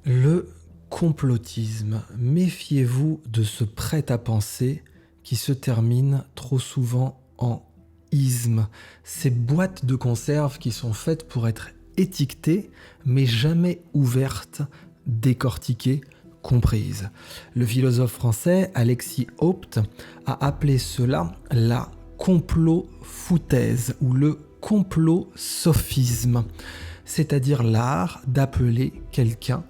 Le complotisme. Méfiez-vous de ce prêt-à-penser qui se termine trop souvent en isme. Ces boîtes de conserve qui sont faites pour être étiquetées, mais jamais ouvertes, décortiquées, comprises. Le philosophe français Alexis Haupt a appelé cela la complot-foutaise ou le complot-sophisme, c'est-à-dire l'art d'appeler quelqu'un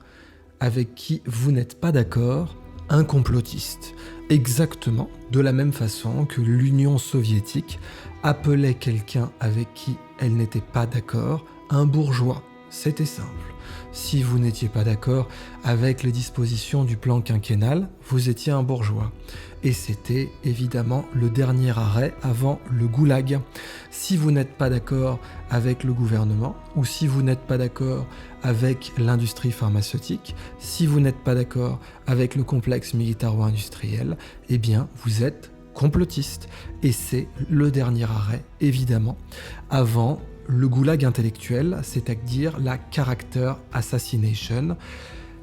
avec qui vous n'êtes pas d'accord un complotiste. Exactement de la même façon que l'Union soviétique appelait quelqu'un avec qui elle n'était pas d'accord un bourgeois. C'était simple. Si vous n'étiez pas d'accord avec les dispositions du plan quinquennal, vous étiez un bourgeois. Et c'était évidemment le dernier arrêt avant le goulag. Si vous n'êtes pas d'accord avec le gouvernement, ou si vous n'êtes pas d'accord avec l'industrie pharmaceutique, si vous n'êtes pas d'accord avec le complexe militaro-industriel, eh bien vous êtes complotiste. Et c'est le dernier arrêt, évidemment, avant le goulag intellectuel, c'est-à-dire la character assassination,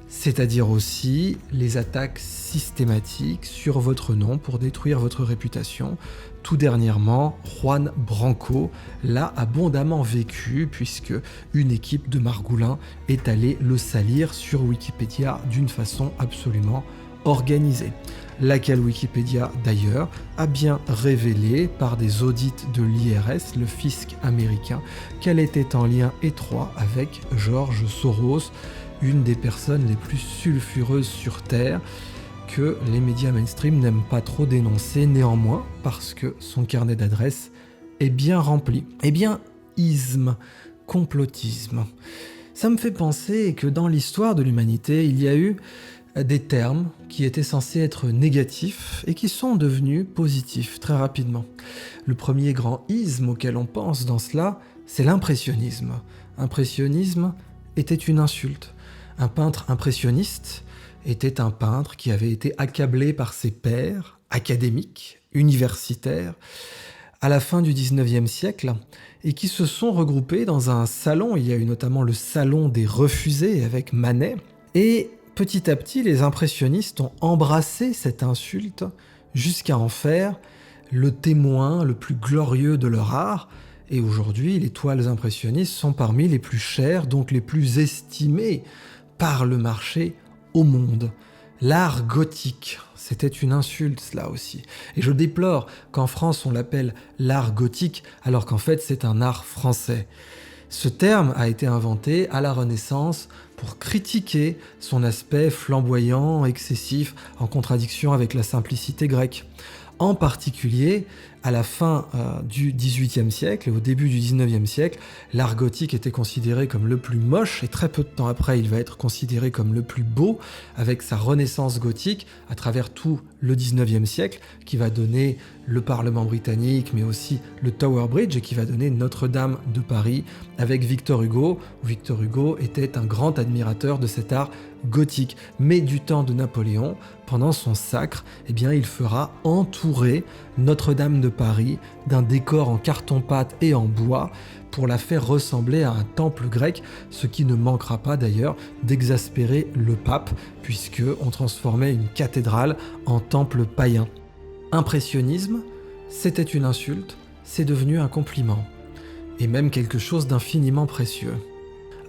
c'est-à-dire aussi les attaques systématiques sur votre nom pour détruire votre réputation. Tout dernièrement, Juan Branco l'a abondamment vécu puisque une équipe de Margoulins est allée le salir sur Wikipédia d'une façon absolument organisée. Laquelle Wikipédia d'ailleurs a bien révélé par des audits de l'IRS, le fisc américain, qu'elle était en lien étroit avec George Soros, une des personnes les plus sulfureuses sur Terre, que les médias mainstream n'aiment pas trop dénoncer néanmoins, parce que son carnet d'adresses est bien rempli. Eh bien, isme, complotisme. Ça me fait penser que dans l'histoire de l'humanité, il y a eu des termes qui étaient censés être négatifs et qui sont devenus positifs très rapidement. Le premier grand isme auquel on pense dans cela, c'est l'impressionnisme. Impressionnisme était une insulte. Un peintre impressionniste était un peintre qui avait été accablé par ses pairs, académiques, universitaires, à la fin du 19e siècle, et qui se sont regroupés dans un salon. Il y a eu notamment le salon des refusés avec Manet, et petit à petit, les impressionnistes ont embrassé cette insulte jusqu'à en faire le témoin le plus glorieux de leur art. Et aujourd'hui, les toiles impressionnistes sont parmi les plus chères, donc les plus estimées par le marché au monde. L'art gothique, c'était une insulte cela aussi. Et je déplore qu'en France on l'appelle l'art gothique alors qu'en fait c'est un art français. Ce terme a été inventé à la Renaissance pour critiquer son aspect flamboyant, excessif, en contradiction avec la simplicité grecque. En particulier, à la fin du XVIIIe siècle et au début du XIXe siècle, l'art gothique était considéré comme le plus moche et très peu de temps après, il va être considéré comme le plus beau avec sa renaissance gothique à travers tout le XIXe siècle qui va donner le Parlement britannique mais aussi le Tower Bridge et qui va donner Notre-Dame de Paris avec Victor Hugo. Victor Hugo était un grand admirateur de cet art gothique. Mais du temps de Napoléon, pendant son sacre, eh bien, il fera entourer Notre-Dame de Paris d'un décor en carton-pâte et en bois pour la faire ressembler à un temple grec, ce qui ne manquera pas d'ailleurs d'exaspérer le pape, puisque on transformait une cathédrale en temple païen. Impressionnisme, c'était une insulte, c'est devenu un compliment, et même quelque chose d'infiniment précieux.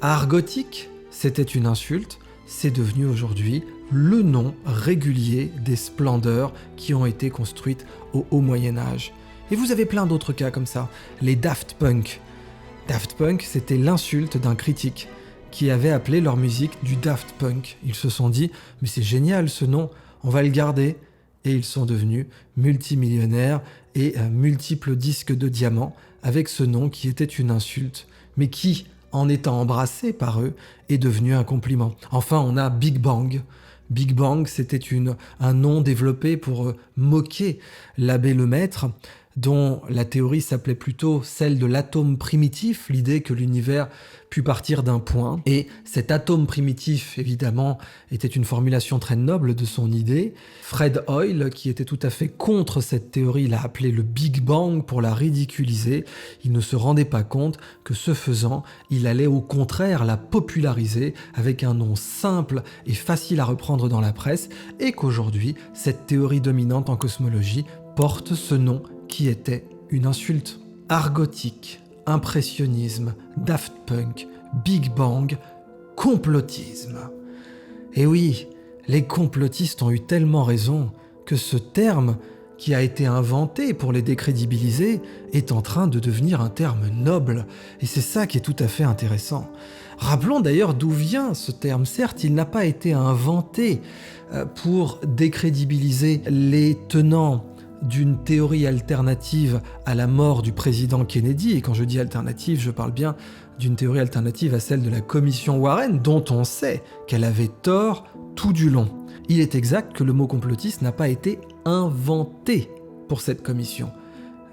Art gothique, c'était une insulte, c'est devenu aujourd'hui le nom régulier des splendeurs qui ont été construites au Haut Moyen-Âge. Et vous avez plein d'autres cas comme ça. Les Daft Punk. Daft Punk, c'était l'insulte d'un critique qui avait appelé leur musique du Daft Punk. Ils se sont dit « mais c'est génial ce nom, on va le garder ». Et ils sont devenus multimillionnaires et multiples disques de diamants avec ce nom qui était une insulte, mais qui, en étant embrassé par eux, est devenu un compliment. Enfin, on a Big Bang. Big Bang, c'était un nom développé pour moquer l'abbé Lemaître, dont la théorie s'appelait plutôt celle de l'atome primitif, l'idée que l'univers put partir d'un point. Et cet atome primitif, évidemment, était une formulation très noble de son idée. Fred Hoyle, qui était tout à fait contre cette théorie, l'a appelée le Big Bang pour la ridiculiser. Il ne se rendait pas compte que ce faisant, il allait au contraire la populariser avec un nom simple et facile à reprendre dans la presse, et qu'aujourd'hui, cette théorie dominante en cosmologie porte ce nom qui était une insulte. Argotique, impressionnisme, Daft Punk, Big Bang, complotisme. Et oui, les complotistes ont eu tellement raison que ce terme, qui a été inventé pour les décrédibiliser, est en train de devenir un terme noble. Et c'est ça qui est tout à fait intéressant. Rappelons d'ailleurs d'où vient ce terme. Certes, il n'a pas été inventé pour décrédibiliser les tenants d'une théorie alternative à la mort du président Kennedy, et quand je dis alternative, je parle bien d'une théorie alternative à celle de la commission Warren, dont on sait qu'elle avait tort tout du long. Il est exact que le mot complotiste n'a pas été inventé pour cette commission.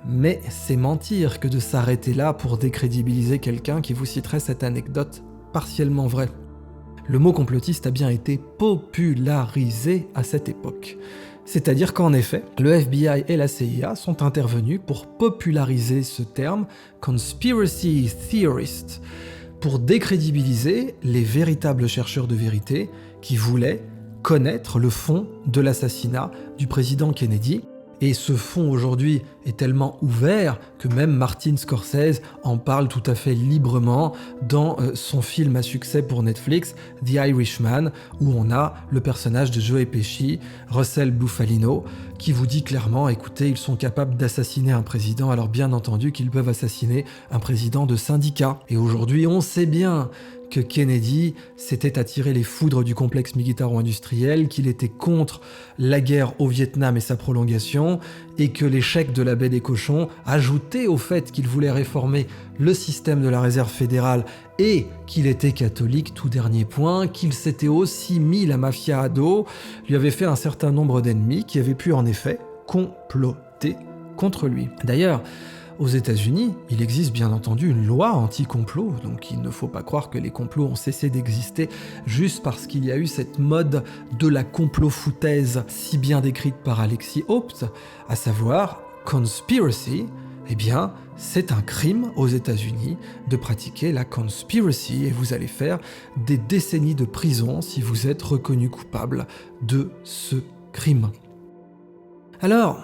Mais c'est mentir que de s'arrêter là pour décrédibiliser quelqu'un qui vous citerait cette anecdote partiellement vraie. Le mot complotiste a bien été popularisé à cette époque. C'est-à-dire qu'en effet, le FBI et la CIA sont intervenus pour populariser ce terme « conspiracy theorist », pour décrédibiliser les véritables chercheurs de vérité qui voulaient connaître le fond de l'assassinat du président Kennedy. Et ce fond aujourd'hui est tellement ouvert que même Martin Scorsese en parle tout à fait librement dans son film à succès pour Netflix, The Irishman, où on a le personnage de Joe Pesci, Russell Bufalino, qui vous dit clairement, écoutez, ils sont capables d'assassiner un président, alors bien entendu qu'ils peuvent assassiner un président de syndicat. Et aujourd'hui, on sait bien que Kennedy s'était attiré les foudres du complexe militaro-industriel, qu'il était contre la guerre au Vietnam et sa prolongation, et que l'échec de la baie des cochons, ajouté au fait qu'il voulait réformer le système de la réserve fédérale et qu'il était catholique, tout dernier point, qu'il s'était aussi mis la mafia à dos, lui avait fait un certain nombre d'ennemis qui avaient pu en effet comploter contre lui. D'ailleurs, aux États-Unis, il existe bien entendu une loi anti-complot, donc il ne faut pas croire que les complots ont cessé d'exister juste parce qu'il y a eu cette mode de la complot-foutaise si bien décrite par Alexis Haupt, à savoir conspiracy. Eh bien, c'est un crime aux États-Unis de pratiquer la conspiracy et vous allez faire des décennies de prison si vous êtes reconnu coupable de ce crime. Alors,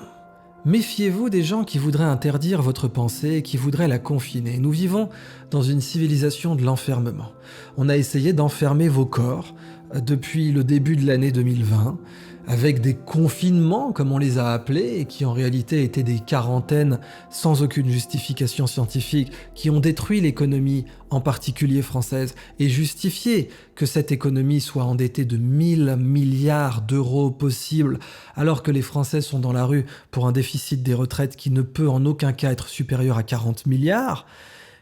méfiez-vous des gens qui voudraient interdire votre pensée et qui voudraient la confiner. Nous vivons dans une civilisation de l'enfermement. On a essayé d'enfermer vos corps depuis le début de l'année 2020, avec des confinements, comme on les a appelés, et qui en réalité étaient des quarantaines sans aucune justification scientifique, qui ont détruit l'économie, en particulier française, et justifié que cette économie soit endettée de 1000 milliards d'euros possibles, alors que les Français sont dans la rue pour un déficit des retraites qui ne peut en aucun cas être supérieur à 40 milliards,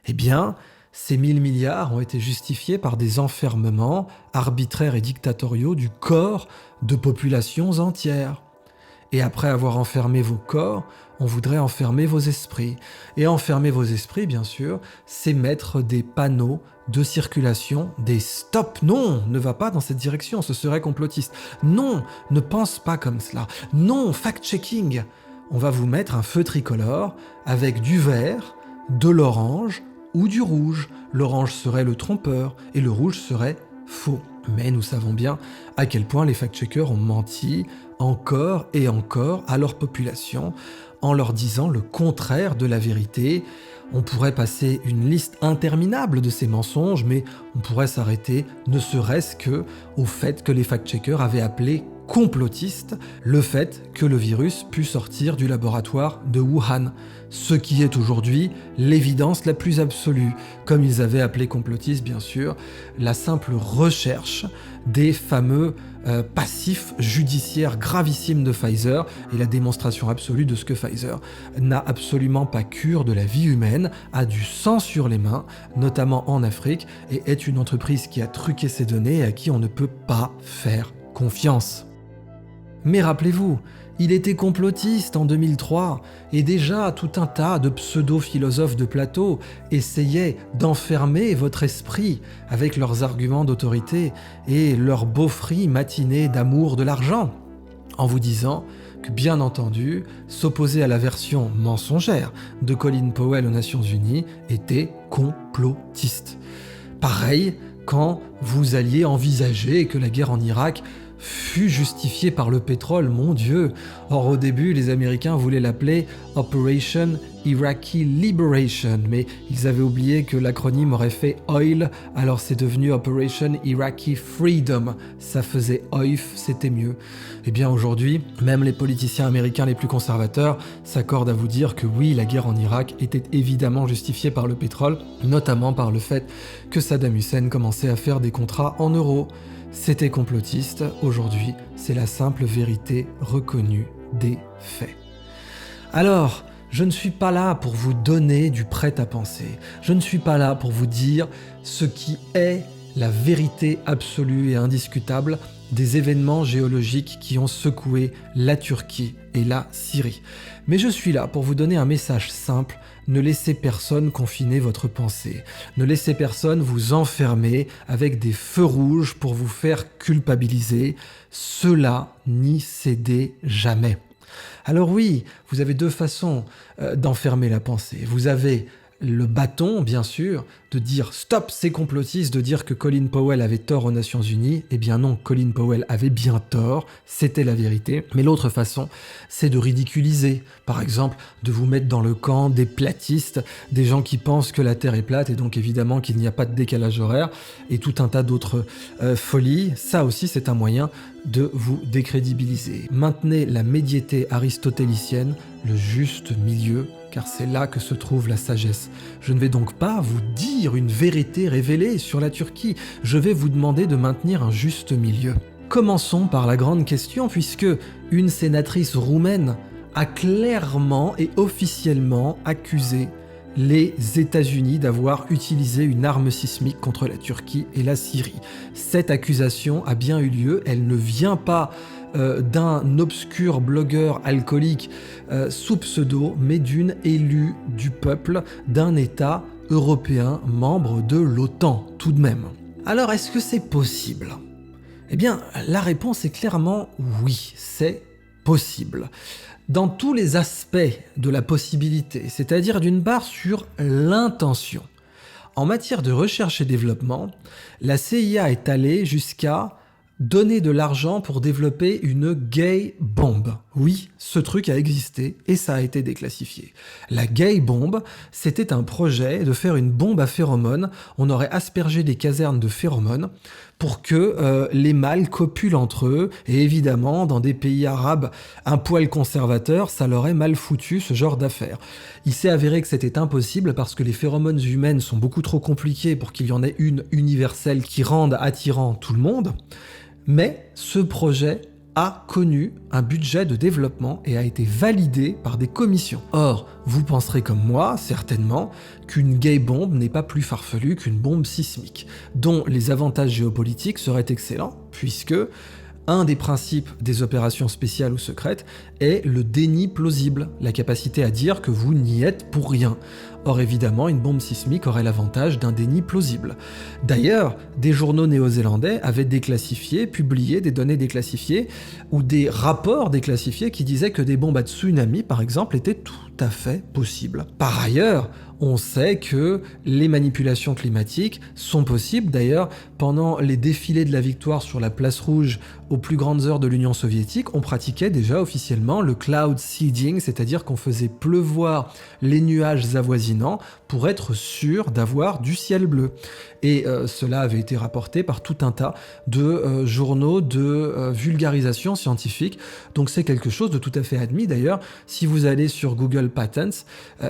eh bien, ces 1000 milliards ont été justifiés par des enfermements arbitraires et dictatoriaux du corps de populations entières. Et après avoir enfermé vos corps, on voudrait enfermer vos esprits. Et enfermer vos esprits, bien sûr, c'est mettre des panneaux de circulation, des stops. Non, ne va pas dans cette direction, ce serait complotiste. Non, ne pense pas comme cela. Non, fact-checking. On va vous mettre un feu tricolore avec du vert, de l'orange ou du rouge. L'orange serait le trompeur et le rouge serait faux. Mais nous savons bien à quel point les fact-checkers ont menti encore et encore à leur population en leur disant le contraire de la vérité. On pourrait passer une liste interminable de ces mensonges, mais on pourrait s'arrêter ne serait-ce que au fait que les fact-checkers avaient appelé complotiste le fait que le virus put sortir du laboratoire de Wuhan, ce qui est aujourd'hui l'évidence la plus absolue, comme ils avaient appelé complotiste bien sûr, la simple recherche des fameux passifs judiciaires gravissimes de Pfizer et la démonstration absolue de ce que Pfizer n'a absolument pas cure de la vie humaine, a du sang sur les mains, notamment en Afrique, et est une entreprise qui a truqué ses données et à qui on ne peut pas faire confiance. Mais rappelez-vous, il était complotiste en 2003, et déjà tout un tas de pseudo-philosophes de plateau essayaient d'enfermer votre esprit avec leurs arguments d'autorité et leurs beaufries matinées d'amour de l'argent, en vous disant que, bien entendu, s'opposer à la version mensongère de Colin Powell aux Nations Unies était complotiste. Pareil quand vous alliez envisager que la guerre en Irak fut justifiée par le pétrole, mon Dieu. Or au début, les Américains voulaient l'appeler Operation Iraqi Liberation, mais ils avaient oublié que l'acronyme aurait fait OIL, alors c'est devenu Operation Iraqi Freedom. Ça faisait OIF, c'était mieux. Eh bien aujourd'hui, même les politiciens américains les plus conservateurs s'accordent à vous dire que oui, la guerre en Irak était évidemment justifiée par le pétrole, notamment par le fait que Saddam Hussein commençait à faire des contrats en euros. C'était complotiste, aujourd'hui, c'est la simple vérité reconnue des faits. Alors, je ne suis pas là pour vous donner du prêt-à-penser. Je ne suis pas là pour vous dire ce qui est la vérité absolue et indiscutable des événements géologiques qui ont secoué la Turquie et la Syrie. Mais je suis là pour vous donner un message simple: ne laissez personne confiner votre pensée. Ne laissez personne vous enfermer avec des feux rouges pour vous faire culpabiliser. Cela n'y cédez jamais. Alors oui, vous avez deux façons d'enfermer la pensée. Vous avez le bâton, bien sûr, de dire stop, c'est complotiste, de dire que Colin Powell avait tort aux Nations Unies. Eh bien non, Colin Powell avait bien tort, c'était la vérité. Mais l'autre façon, c'est de ridiculiser. Par exemple, de vous mettre dans le camp des platistes, des gens qui pensent que la Terre est plate et donc évidemment qu'il n'y a pas de décalage horaire et tout un tas d'autres folies. Ça aussi, c'est un moyen de vous décrédibiliser. Maintenez la médiété aristotélicienne, le juste milieu, car c'est là que se trouve la sagesse. Je ne vais donc pas vous dire une vérité révélée sur la Turquie, je vais vous demander de maintenir un juste milieu. Commençons par la grande question, puisque une sénatrice roumaine a clairement et officiellement accusé les États-Unis d'avoir utilisé une arme sismique contre la Turquie et la Syrie. Cette accusation a bien eu lieu, elle ne vient pas d'un obscur blogueur alcoolique sous pseudo, mais d'une élue du peuple d'un État européen membre de l'OTAN, tout de même. Alors, est-ce que c'est possible ? Eh bien, la réponse est clairement oui, c'est possible. Dans tous les aspects de la possibilité, c'est-à-dire d'une part sur l'intention. En matière de recherche et développement, la CIA est allée jusqu'à donner de l'argent pour développer une gay bomb. Oui, ce truc a existé et ça a été déclassifié. La gay bomb, c'était un projet de faire une bombe à phéromones. On aurait aspergé des casernes de phéromones pour que les mâles copulent entre eux. Et évidemment, dans des pays arabes un poil conservateurs, ça leur est mal foutu ce genre d'affaires. Il s'est avéré que c'était impossible parce que les phéromones humaines sont beaucoup trop compliquées pour qu'il y en ait une universelle qui rende attirant tout le monde. Mais ce projet a connu un budget de développement et a été validé par des commissions. Or, vous penserez comme moi, certainement, qu'une gay bombe n'est pas plus farfelue qu'une bombe sismique, dont les avantages géopolitiques seraient excellents, puisque un des principes des opérations spéciales ou secrètes est le déni plausible, la capacité à dire que vous n'y êtes pour rien. Or évidemment, une bombe sismique aurait l'avantage d'un déni plausible. D'ailleurs, des journaux néo-zélandais avaient déclassifié, publié des données déclassifiées ou des rapports déclassifiés qui disaient que des bombes à tsunami, par exemple, étaient tout à fait possibles. Par ailleurs, on sait que les manipulations climatiques sont possibles. D'ailleurs, pendant les défilés de la victoire sur la place rouge aux plus grandes heures de l'Union soviétique, on pratiquait déjà officiellement le cloud seeding, c'est-à-dire qu'on faisait pleuvoir les nuages avoisinants pour être sûr d'avoir du ciel bleu. Et cela avait été rapporté par tout un tas de journaux de vulgarisation scientifique. Donc c'est quelque chose de tout à fait admis. D'ailleurs, si vous allez sur Google Patents,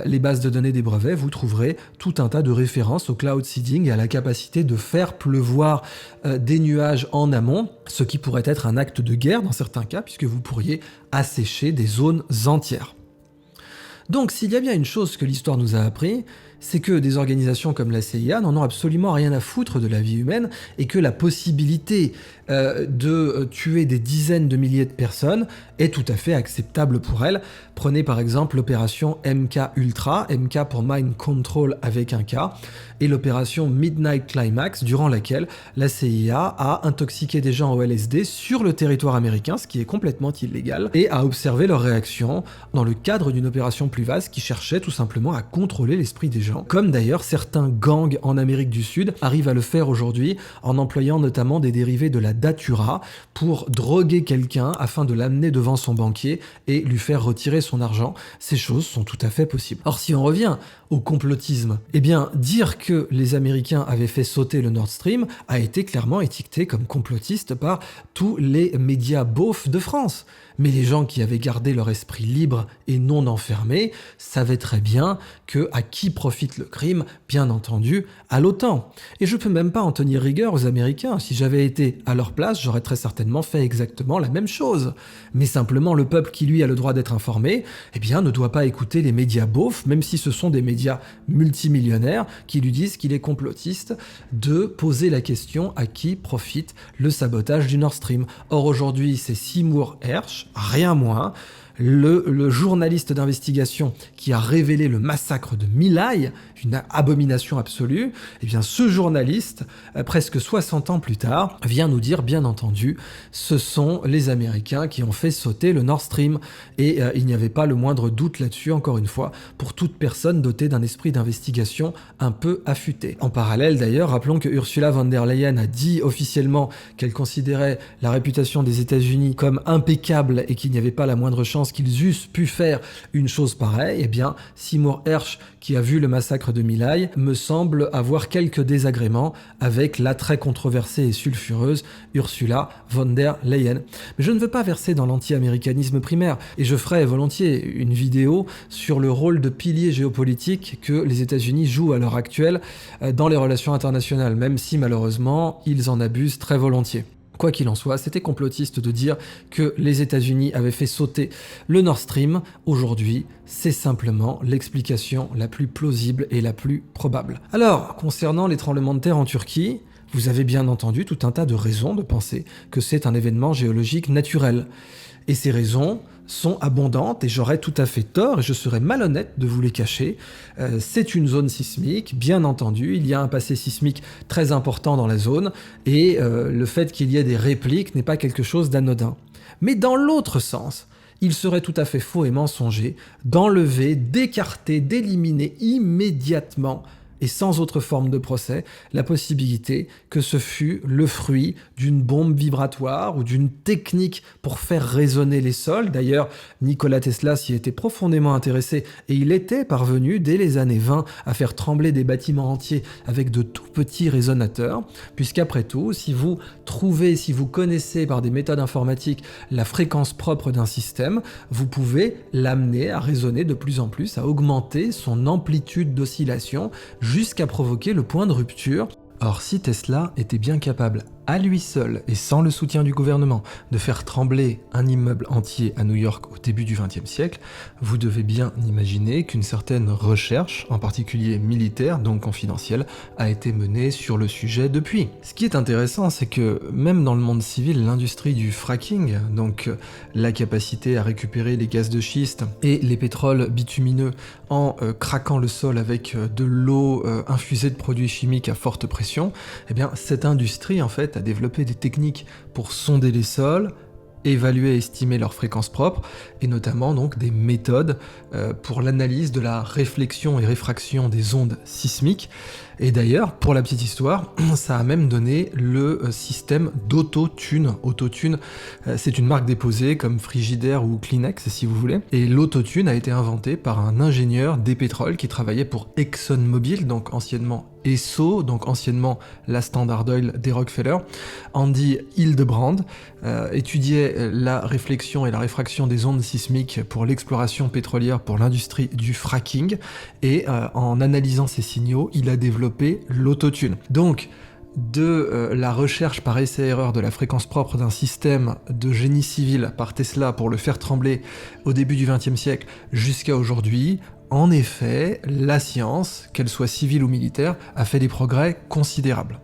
les bases de données des brevets, vous trouverez tout un tas de références au cloud seeding et à la capacité de faire pleuvoir des nuages en amont, ce qui pourrait être un acte de guerre dans certains cas, puisque vous pourriez assécher des zones entières. Donc s'il y a bien une chose que l'histoire nous a appris, c'est que des organisations comme la CIA n'en ont absolument rien à foutre de la vie humaine et que la possibilité de tuer des dizaines de milliers de personnes est tout à fait acceptable pour elles. Prenez par exemple l'opération MK Ultra, MK pour Mind Control avec un K, et l'opération Midnight Climax, durant laquelle la CIA a intoxiqué des gens au LSD sur le territoire américain, ce qui est complètement illégal, et a observé leur réaction dans le cadre d'une opération plus vaste qui cherchait tout simplement à contrôler l'esprit des gens, comme d'ailleurs certains gangs en Amérique du Sud arrivent à le faire aujourd'hui en employant notamment des dérivés de la datura pour droguer quelqu'un afin de l'amener devant son banquier et lui faire retirer son argent. Ces choses sont tout à fait possibles. Or, si on revient au complotisme, eh bien, dire que les Américains avaient fait sauter le Nord Stream a été clairement étiqueté comme complotiste par tous les médias beaufs de France. Mais les gens qui avaient gardé leur esprit libre et non enfermé savaient très bien que à qui profite le crime, bien entendu, à l'OTAN. Et je peux même pas en tenir rigueur aux Américains. Si j'avais été à leur place, j'aurais très certainement fait exactement la même chose. Mais simplement, le peuple qui, lui, a le droit d'être informé, eh bien, ne doit pas écouter les médias beaufs, même si ce sont des médias multimillionnaires qui lui disent qu'il est complotiste, de poser la question à qui profite le sabotage du Nord Stream. Or, aujourd'hui, c'est Seymour Hersh, rien moins, le journaliste d'investigation qui a révélé le massacre de My Lai, une abomination absolue, eh bien ce journaliste, presque 60 ans plus tard, vient nous dire, bien entendu, ce sont les Américains qui ont fait sauter le Nord Stream. Et il n'y avait pas le moindre doute là-dessus, encore une fois, pour toute personne dotée d'un esprit d'investigation un peu affûté. En parallèle d'ailleurs, rappelons que Ursula von der Leyen a dit officiellement qu'elle considérait la réputation des États-Unis comme impeccable et qu'il n'y avait pas la moindre chance qu'ils eussent pu faire une chose pareille. Eh bien, Seymour Hersh, qui a vu le massacre de My Lai, me semble avoir quelques désagréments avec la très controversée et sulfureuse Ursula von der Leyen. Mais je ne veux pas verser dans l'anti-américanisme primaire, et je ferai volontiers une vidéo sur le rôle de pilier géopolitique que les États-Unis jouent à l'heure actuelle dans les relations internationales, même si malheureusement ils en abusent très volontiers. Quoi qu'il en soit, c'était complotiste de dire que les États-Unis avaient fait sauter le Nord Stream. Aujourd'hui, c'est simplement l'explication la plus plausible et la plus probable. Alors, concernant les tremblements de terre en Turquie, vous avez bien entendu tout un tas de raisons de penser que c'est un événement géologique naturel. Et ces raisons sont abondantes et j'aurais tout à fait tort et je serais malhonnête de vous les cacher. C'est une zone sismique, bien entendu, il y a un passé sismique très important dans la zone et le fait qu'il y ait des répliques n'est pas quelque chose d'anodin. Mais dans l'autre sens, il serait tout à fait faux et mensonger d'enlever, d'écarter, d'éliminer immédiatement et sans autre forme de procès, la possibilité que ce fut le fruit d'une bombe vibratoire ou d'une technique pour faire résonner les sols. D'ailleurs, Nikola Tesla s'y était profondément intéressé et il était parvenu, dès les années 20, à faire trembler des bâtiments entiers avec de tout petits résonateurs, puisqu'après tout, si vous connaissez par des méthodes informatiques la fréquence propre d'un système, vous pouvez l'amener à résonner de plus en plus, à augmenter son amplitude d'oscillation, jusqu'à provoquer le point de rupture. Or, si Tesla était bien capable, à lui seul et sans le soutien du gouvernement, de faire trembler un immeuble entier à New York au début du XXe siècle, vous devez bien imaginer qu'une certaine recherche, en particulier militaire, donc confidentielle, a été menée sur le sujet depuis. Ce qui est intéressant, c'est que même dans le monde civil, l'industrie du fracking, donc la capacité à récupérer les gaz de schiste et les pétroles bitumineux en craquant le sol avec de l'eau infusée de produits chimiques à forte pression, eh bien cette industrie en fait a développé des techniques pour sonder les sols, évaluer et estimer leur fréquence propre, et notamment donc des méthodes pour l'analyse de la réflexion et réfraction des ondes sismiques. Et d'ailleurs, pour la petite histoire, ça a même donné le système d'autotune. Autotune, c'est une marque déposée comme Frigidaire ou Kleenex, si vous voulez. Et l'autotune a été inventé par un ingénieur des pétroles qui travaillait pour ExxonMobil, donc anciennement Esso, donc anciennement la Standard Oil des Rockefeller. Andy Hildebrand étudiait la réflexion et la réfraction des ondes sismiques pour l'exploration pétrolière pour l'industrie du fracking. Et en analysant ces signaux, il a développé l'autotune. Donc, de la recherche par essai-erreur de la fréquence propre d'un système de génie civil par Tesla pour le faire trembler au début du XXe siècle jusqu'à aujourd'hui, en effet, la science, qu'elle soit civile ou militaire, a fait des progrès considérables.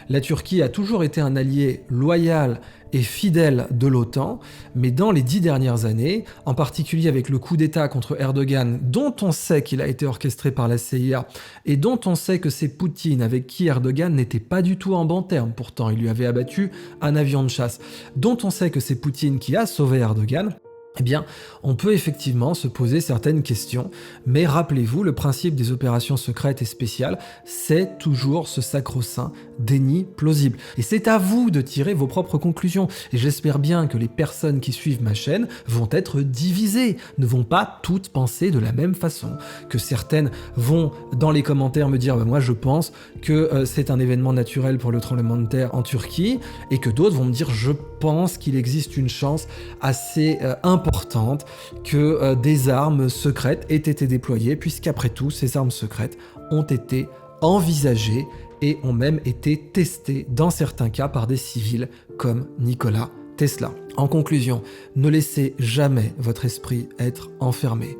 La Turquie a toujours été un allié loyal et fidèle de l'OTAN, mais dans les 10 dernières années, en particulier avec le coup d'État contre Erdogan, dont on sait qu'il a été orchestré par la CIA, et dont on sait que c'est Poutine avec qui Erdogan n'était pas du tout en bons termes, pourtant il lui avait abattu un avion de chasse, dont on sait que c'est Poutine qui a sauvé Erdogan, eh bien, on peut effectivement se poser certaines questions, mais rappelez-vous, le principe des opérations secrètes et spéciales, c'est toujours ce sacro-saint déni plausible. Et c'est à vous de tirer vos propres conclusions. Et j'espère bien que les personnes qui suivent ma chaîne vont être divisées, ne vont pas toutes penser de la même façon. Que certaines vont dans les commentaires me dire moi je pense que c'est un événement naturel pour le tremblement de terre en Turquie, et que d'autres vont me dire je pense qu'il existe une chance assez importante que des armes secrètes aient été déployées, puisqu'après tout, ces armes secrètes ont été envisagées et ont même été testées dans certains cas par des civils comme Nikola Tesla. En conclusion, ne laissez jamais votre esprit être enfermé.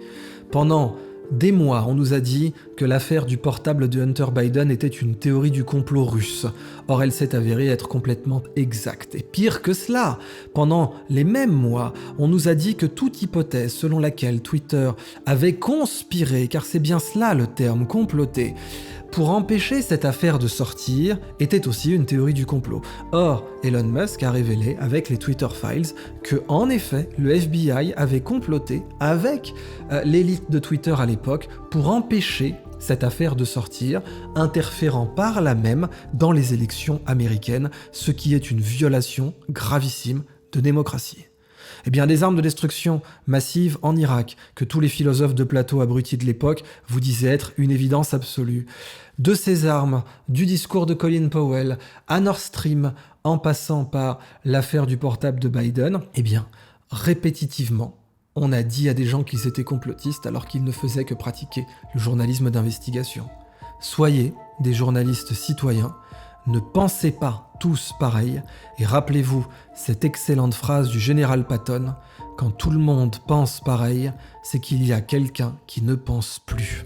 Pendant des mois, on nous a dit que l'affaire du portable de Hunter Biden était une théorie du complot russe. Or, elle s'est avérée être complètement exacte. Et pire que cela, pendant les mêmes mois, on nous a dit que toute hypothèse selon laquelle Twitter avait conspiré, car c'est bien cela le terme, comploté, pour empêcher cette affaire de sortir, était aussi une théorie du complot. Or, Elon Musk a révélé avec les Twitter Files que, en effet, le FBI avait comploté avec l'élite de Twitter à l'époque pour empêcher cette affaire de sortir, interférant par là même dans les élections américaines, ce qui est une violation gravissime de démocratie. Eh bien, des armes de destruction massive en Irak, que tous les philosophes de plateau abrutis de l'époque vous disaient être une évidence absolue. De ces armes, du discours de Colin Powell, à Nord Stream, en passant par l'affaire du portable de Biden, eh bien, répétitivement, on a dit à des gens qu'ils étaient complotistes alors qu'ils ne faisaient que pratiquer le journalisme d'investigation. Soyez des journalistes citoyens, ne pensez pas tous pareil, et rappelez-vous cette excellente phrase du général Patton, quand tout le monde pense pareil, c'est qu'il y a quelqu'un qui ne pense plus.